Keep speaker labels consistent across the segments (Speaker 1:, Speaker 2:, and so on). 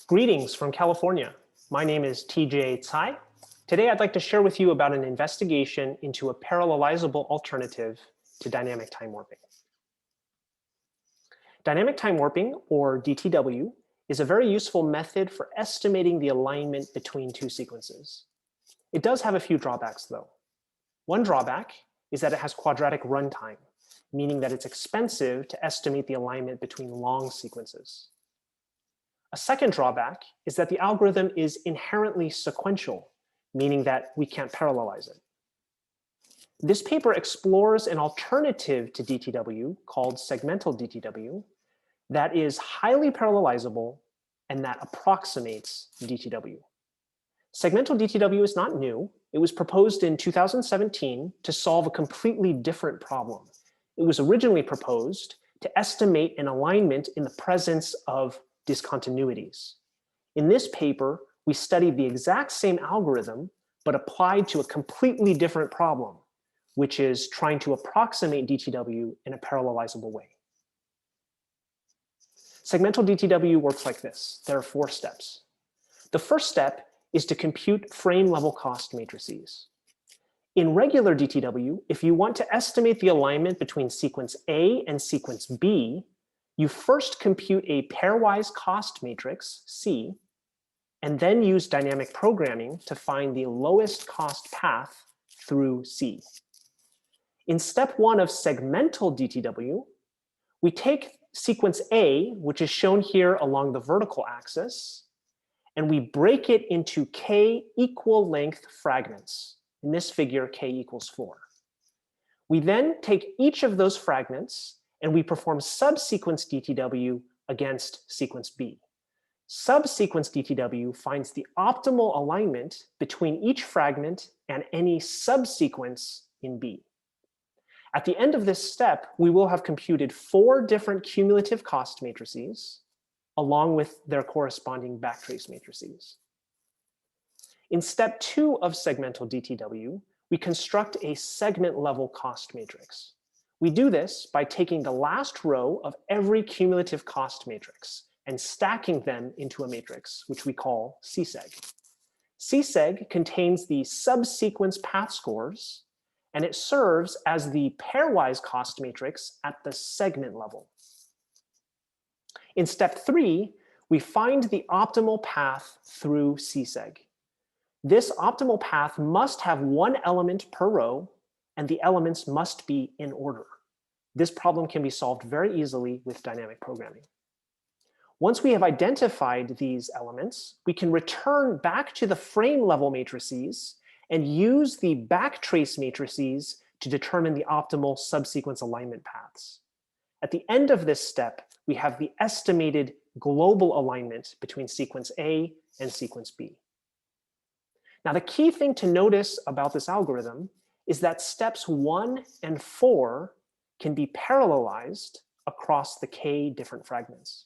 Speaker 1: Greetings from California. My name is TJ Tsai. Today I'd like to share with you about an investigation into a parallelizable alternative to dynamic time warping. Dynamic time warping, or DTW, is a very useful method for estimating the alignment between two sequences. It does have a few drawbacks though. One drawback is that it has quadratic runtime, meaning that it's expensive to estimate the alignment between long sequences. A second drawback is that the algorithm is inherently sequential, meaning that we can't parallelize it. This paper explores an alternative to DTW called segmental DTW that is highly parallelizable and that approximates DTW. Segmental DTW is not new. It was proposed in 2017 to solve a completely different problem. It was originally proposed to estimate an alignment in the presence of discontinuities. In this paper, we studied the exact same algorithm, but applied to a completely different problem, which is trying to approximate DTW in a parallelizable way. Segmental DTW works like this. There are 4 steps. The first step is to compute frame level cost matrices. In regular DTW, if you want to estimate the alignment between sequence A and sequence B, you first compute a pairwise cost matrix, C, and then use dynamic programming to find the lowest cost path through C. In step 1 of segmental DTW, we take sequence A, which is shown here along the vertical axis, and we break it into k equal length fragments. In this figure, k equals 4. We then take each of those fragments and we perform subsequence DTW against sequence B. Subsequence DTW finds the optimal alignment between each fragment and any subsequence in B. At the end of this step, we will have computed 4 different cumulative cost matrices, along with their corresponding backtrace matrices. In step 2 of segmental DTW, we construct a segment level cost matrix. We do this by taking the last row of every cumulative cost matrix and stacking them into a matrix, which we call CSEG. CSEG contains the subsequence path scores, and it serves as the pairwise cost matrix at the segment level. In step 3, we find the optimal path through CSEG. This optimal path must have 1 element per row, and the elements must be in order. This problem can be solved very easily with dynamic programming. Once we have identified these elements, we can return back to the frame level matrices and use the backtrace matrices to determine the optimal subsequence alignment paths. At the end of this step, we have the estimated global alignment between sequence A and sequence B. Now, the key thing to notice about this algorithm is that steps 1 and 4 can be parallelized across the k different fragments.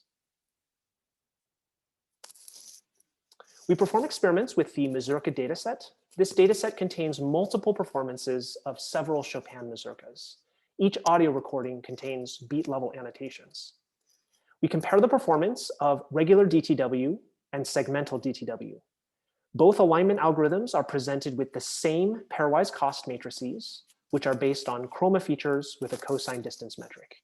Speaker 1: We perform experiments with the mazurka dataset. This dataset contains multiple performances of several Chopin mazurkas. Each audio recording contains beat level annotations. We compare the performance of regular DTW and segmental DTW. Both alignment algorithms are presented with the same pairwise cost matrices, which are based on chroma features with a cosine distance metric.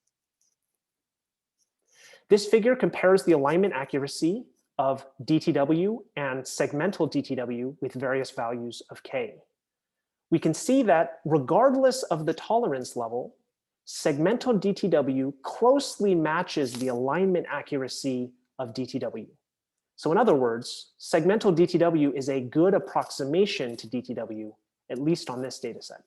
Speaker 1: This figure compares the alignment accuracy of DTW and segmental DTW with various values of k. We can see that regardless of the tolerance level, segmental DTW closely matches the alignment accuracy of DTW. So in other words, segmental DTW is a good approximation to DTW, at least on this data set.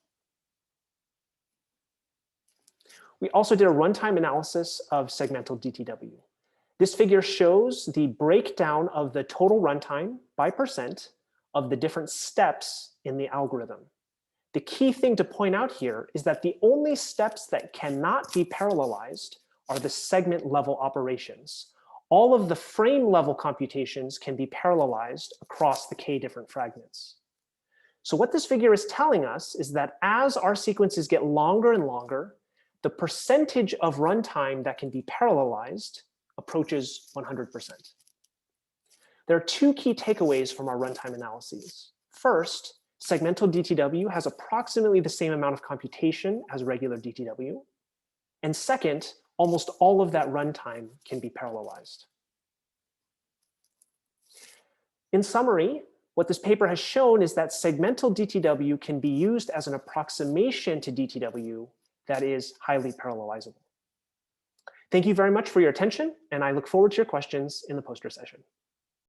Speaker 1: We also did a runtime analysis of segmental DTW. This figure shows the breakdown of the total runtime by % of the different steps in the algorithm. The key thing to point out here is that the only steps that cannot be parallelized are the segment level operations. All of the frame level computations can be parallelized across the k different fragments. So what this figure is telling us is that as our sequences get longer and longer, the percentage of runtime that can be parallelized approaches 100%. There are two key takeaways from our runtime analyses. First, segmental DTW has approximately the same amount of computation as regular DTW. And second, almost all of that runtime can be parallelized. In summary, what this paper has shown is that segmental DTW can be used as an approximation to DTW that is highly parallelizable. Thank you very much for your attention, and I look forward to your questions in the poster session.